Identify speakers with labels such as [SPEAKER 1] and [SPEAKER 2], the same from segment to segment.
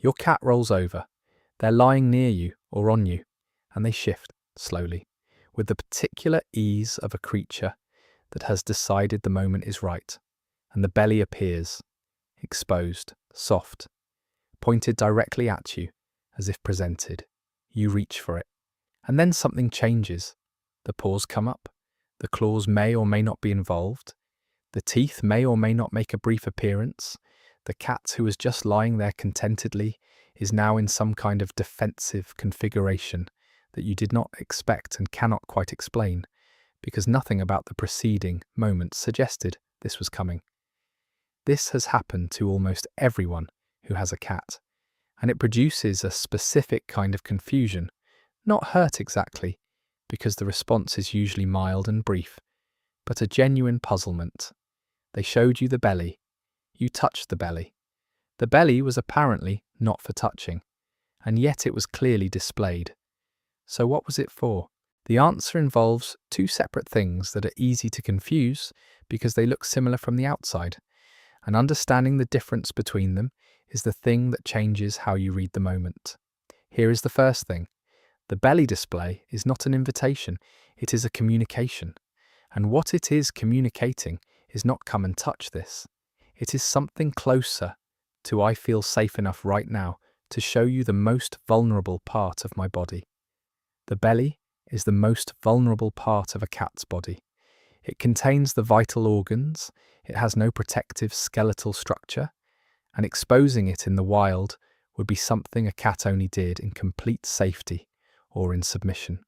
[SPEAKER 1] Your cat rolls over. They're lying near you or on you, and they shift slowly, with the particular ease of a creature that has decided the moment is right, and the belly appears, exposed, soft, pointed directly at you, as if presented. You reach for it, and then something changes. The paws come up, the claws may or may not be involved, the teeth may or may not make a brief appearance. The cat, who was just lying there contentedly, is now in some kind of defensive configuration that you did not expect and cannot quite explain, because nothing about the preceding moment suggested this was coming. This has happened to almost everyone who has a cat, and it produces a specific kind of confusion, not hurt exactly, because the response is usually mild and brief, but a genuine puzzlement. They showed you the belly. You touched the belly. The belly was apparently not for touching, and yet it was clearly displayed. So what was it for? The answer involves two separate things that are easy to confuse because they look similar from the outside, and understanding the difference between them is the thing that changes how you read the moment. Here is the first thing. The belly display is not an invitation, it is a communication. And what it is communicating is not come and touch this. It is something closer to I feel safe enough right now to show you the most vulnerable part of my body. The belly is the most vulnerable part of a cat's body. It contains the vital organs, it has no protective skeletal structure, and exposing it in the wild would be something a cat only did in complete safety or in submission.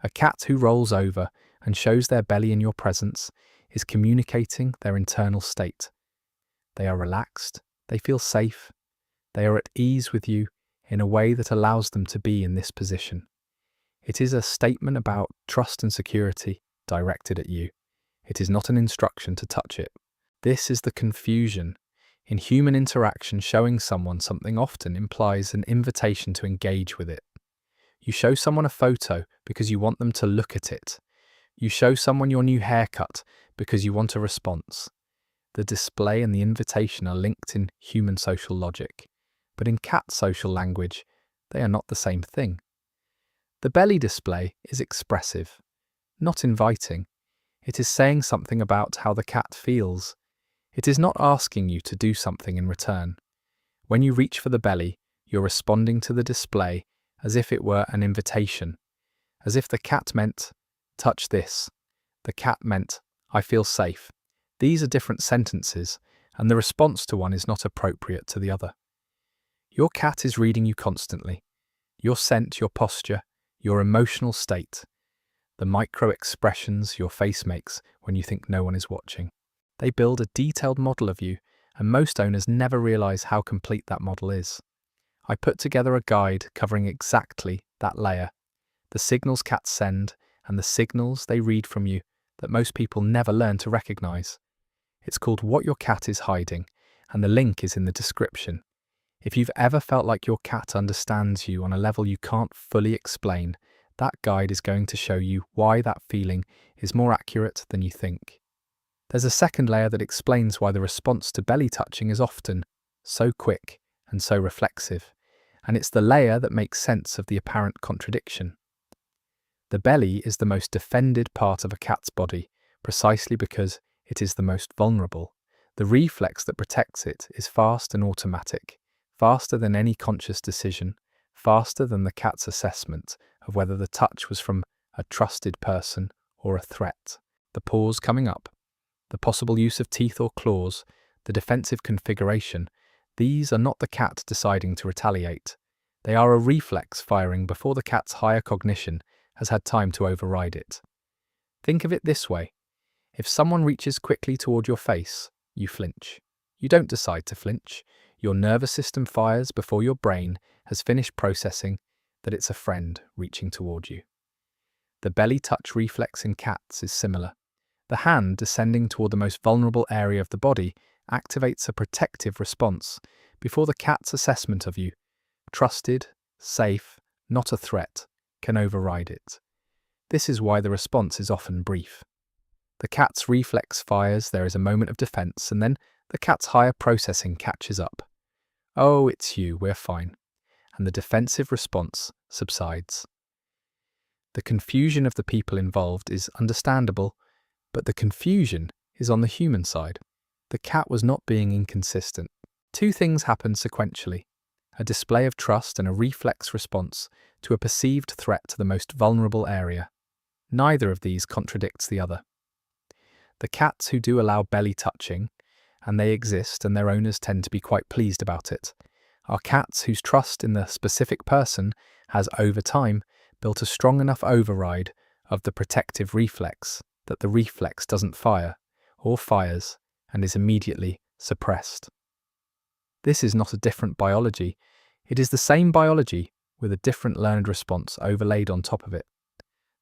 [SPEAKER 1] A cat who rolls over and shows their belly in your presence is communicating their internal state. They are relaxed, they feel safe, they are at ease with you in a way that allows them to be in this position. It is a statement about trust and security directed at you. It is not an instruction to touch it. This is the confusion. In human interaction, showing someone something often implies an invitation to engage with it. You show someone a photo because you want them to look at it. You show someone your new haircut because you want a response. The display and the invitation are linked in human social logic, but in cat social language, they are not the same thing. The belly display is expressive, not inviting. It is saying something about how the cat feels. It is not asking you to do something in return. When you reach for the belly, you're responding to the display as if it were an invitation, as if the cat meant, touch this. The cat meant, I feel safe. These are different sentences, and the response to one is not appropriate to the other. Your cat is reading you constantly. Your scent, your posture, your emotional state, the micro-expressions your face makes when you think no one is watching. They build a detailed model of you, and most owners never realize how complete that model is. I put together a guide covering exactly that layer, the signals cats send and the signals they read from you that most people never learn to recognize. It's called What Your Cat is Hiding, and the link is in the description. If you've ever felt like your cat understands you on a level you can't fully explain, that guide is going to show you why that feeling is more accurate than you think. There's a second layer that explains why the response to belly touching is often so quick and so reflexive, and it's the layer that makes sense of the apparent contradiction. The belly is the most defended part of a cat's body, precisely because it is the most vulnerable. The reflex that protects it is fast and automatic, faster than any conscious decision, faster than the cat's assessment of whether the touch was from a trusted person or a threat. The paws coming up, the possible use of teeth or claws, the defensive configuration, these are not the cat deciding to retaliate. They are a reflex firing before the cat's higher cognition has had time to override it. Think of it this way. If someone reaches quickly toward your face, you flinch. You don't decide to flinch. Your nervous system fires before your brain has finished processing that it's a friend reaching toward you. The belly touch reflex in cats is similar. The hand descending toward the most vulnerable area of the body activates a protective response before the cat's assessment of you, trusted, safe, not a threat, can override it. This is why the response is often brief. The cat's reflex fires, there is a moment of defense, and then the cat's higher processing catches up. "Oh, it's you, we're fine," and the defensive response subsides. The confusion of the people involved is understandable, but the confusion is on the human side. The cat was not being inconsistent. Two things happened sequentially: a display of trust and a reflex response to a perceived threat to the most vulnerable area. Neither of these contradicts the other. The cats who do allow belly touching, and they exist and their owners tend to be quite pleased about it, are cats whose trust in the specific person has over time built a strong enough override of the protective reflex that the reflex doesn't fire, or fires, and is immediately suppressed. This is not a different biology, it is the same biology with a different learned response overlaid on top of it.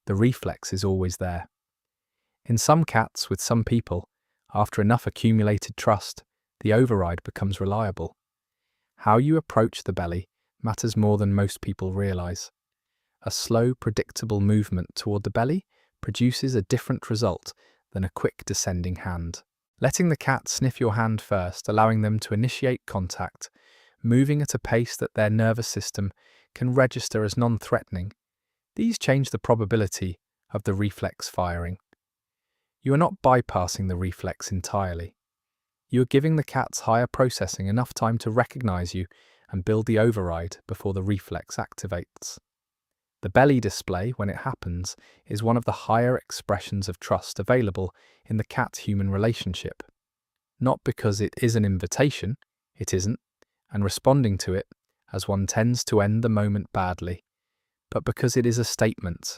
[SPEAKER 1] The reflex is always there. In some cats with some people, after enough accumulated trust, the override becomes reliable. How you approach the belly matters more than most people realize. A slow, predictable movement toward the belly produces a different result than a quick descending hand. Letting the cat sniff your hand first, allowing them to initiate contact, moving at a pace that their nervous system can register as non-threatening, these change the probability of the reflex firing. You are not bypassing the reflex entirely. You are giving the cat's higher processing enough time to recognize you and build the override before the reflex activates. The belly display, when it happens, is one of the higher expressions of trust available in the cat-human relationship. Not because it is an invitation, it isn't, and responding to it, as one tends to end the moment badly, but because it is a statement.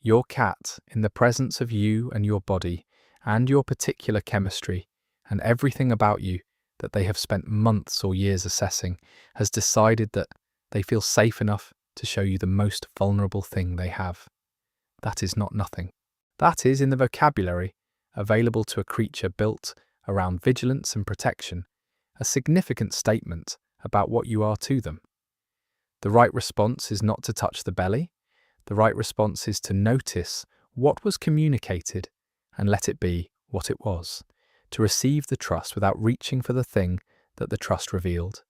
[SPEAKER 1] Your cat, in the presence of you and your body, and your particular chemistry, and everything about you that they have spent months or years assessing, has decided that they feel safe enough to show you the most vulnerable thing they have. That is not nothing. That is, in the vocabulary available to a creature built around vigilance and protection, a significant statement about what you are to them. The right response is not to touch the belly. The right response is to notice what was communicated and let it be what it was, to receive the trust without reaching for the thing that the trust revealed,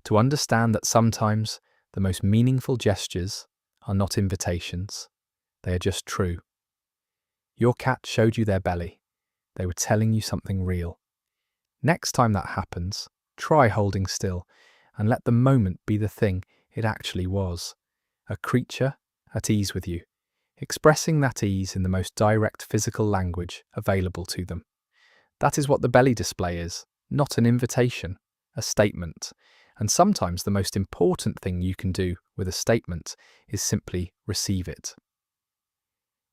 [SPEAKER 1] to understand that sometimes the most meaningful gestures are not invitations, they are just true. Your cat showed you their belly. They were telling you something real. Next time that happens, try holding still and let the moment be the thing it actually was, a creature at ease with you, expressing that ease in the most direct physical language available to them. That is what the belly display is, not an invitation, a statement. And sometimes the most important thing you can do with a statement is simply receive it.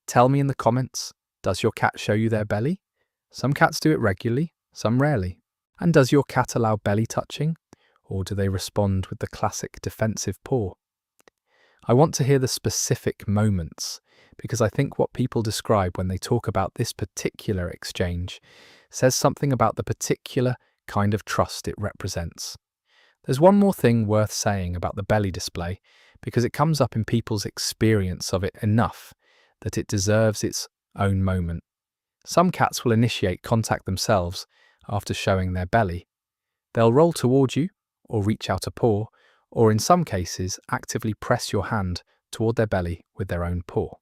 [SPEAKER 1] Tell me in the comments, does your cat show you their belly? Some cats do it regularly, some rarely. And does your cat allow belly touching? Or do they respond with the classic defensive paw? I want to hear the specific moments, because I think what people describe when they talk about this particular exchange says something about the particular kind of trust it represents. There's one more thing worth saying about the belly display, because it comes up in people's experience of it enough that it deserves its own moment. Some cats will initiate contact themselves after showing their belly. They'll roll toward you, or reach out a paw, or in some cases actively press your hand toward their belly with their own paw.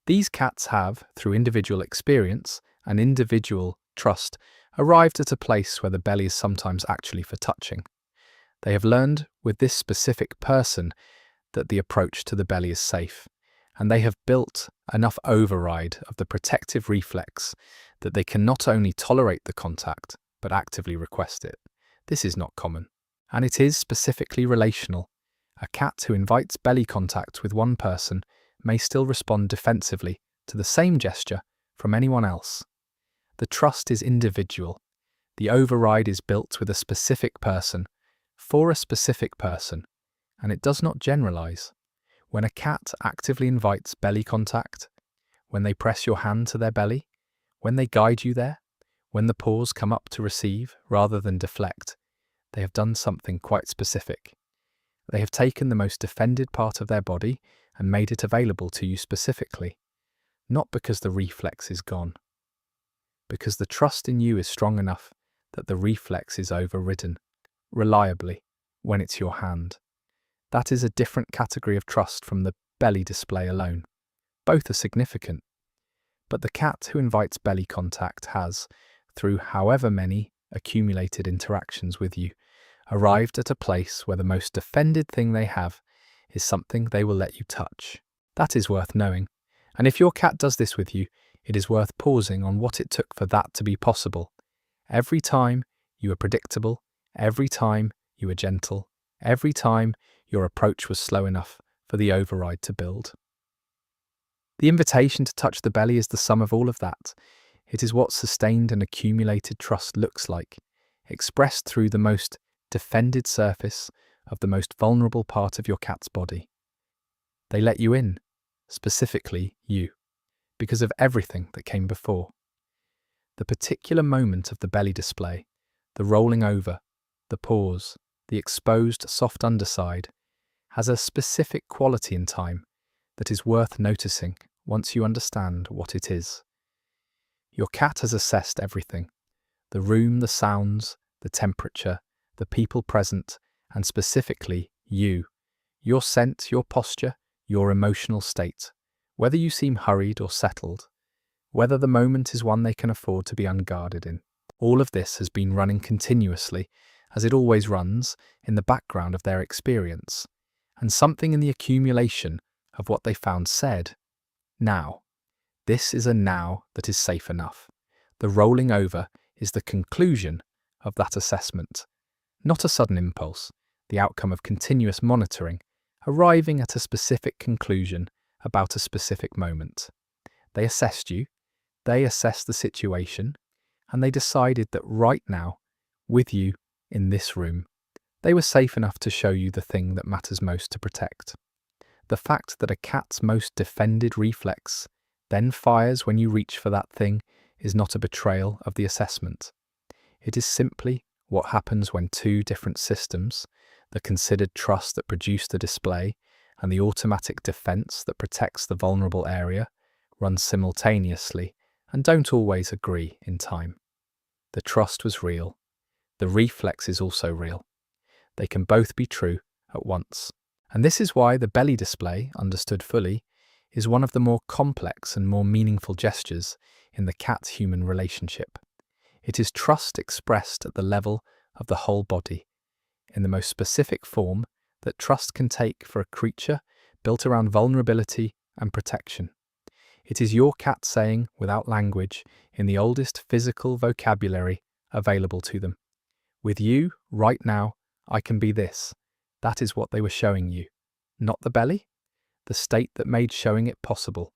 [SPEAKER 1] These cats have, through individual experience and individual trust, arrived at a place where the belly is sometimes actually for touching. They have learned with this specific person that the approach to the belly is safe, and they have built enough override of the protective reflex that they can not only tolerate the contact, but actively request it. This is not common, and it is specifically relational. A cat who invites belly contact with one person may still respond defensively to the same gesture from anyone else. The trust is individual. The override is built with a specific person, for a specific person, and it does not generalize. When a cat actively invites belly contact, when they press your hand to their belly, when they guide you there, when the paws come up to receive rather than deflect, they have done something quite specific. They have taken the most defended part of their body and made it available to you specifically, not because the reflex is gone, because the trust in you is strong enough that the reflex is overridden. reliably when it's your hand. That is a different category of trust from the belly display alone. Both are significant, but the cat who invites belly contact has, through however many accumulated interactions with you, arrived at a place where the most defended thing they have is something they will let you touch. That is worth knowing, and if your cat does this with you, it is worth pausing on what it took for that to be possible. Every time you were predictable, every time you were gentle, every time your approach was slow enough for the override to build. The invitation to touch the belly is the sum of all of that. It is what sustained and accumulated trust looks like, expressed through the most defended surface of the most vulnerable part of your cat's body. They let you in, specifically you, because of everything that came before. The particular moment of the belly display, the rolling over, the paws, the exposed soft underside, has a specific quality in time that is worth noticing once you understand what it is. Your cat has assessed everything: the room, the sounds, the temperature, the people present, and specifically you, your scent, your posture, your emotional state, whether you seem hurried or settled, whether the moment is one they can afford to be unguarded in. All of this has been running continuously, as it always runs, in the background of their experience, and something in the accumulation of what they found said, now. This is a now that is safe enough. The rolling over is the conclusion of that assessment, not a sudden impulse, the outcome of continuous monitoring, arriving at a specific conclusion about a specific moment. They assessed you, they assessed the situation, and they decided that right now, with you in this room, they were safe enough to show you the thing that matters most to protect. The fact that a cat's most defended reflex then fires when you reach for that thing is not a betrayal of the assessment. It is simply what happens when two different systems, the considered trust that produced the display and the automatic defense that protects the vulnerable area, run simultaneously and don't always agree in time. The trust was real. The reflex is also real. They can both be true at once. And this is why the belly display, understood fully, is one of the more complex and more meaningful gestures in the cat-human relationship. It is trust expressed at the level of the whole body, in the most specific form that trust can take for a creature built around vulnerability and protection. It is your cat saying, without language, in the oldest physical vocabulary available to them, with you, right now, I can be this. That is what they were showing you. Not the belly? The state that made showing it possible.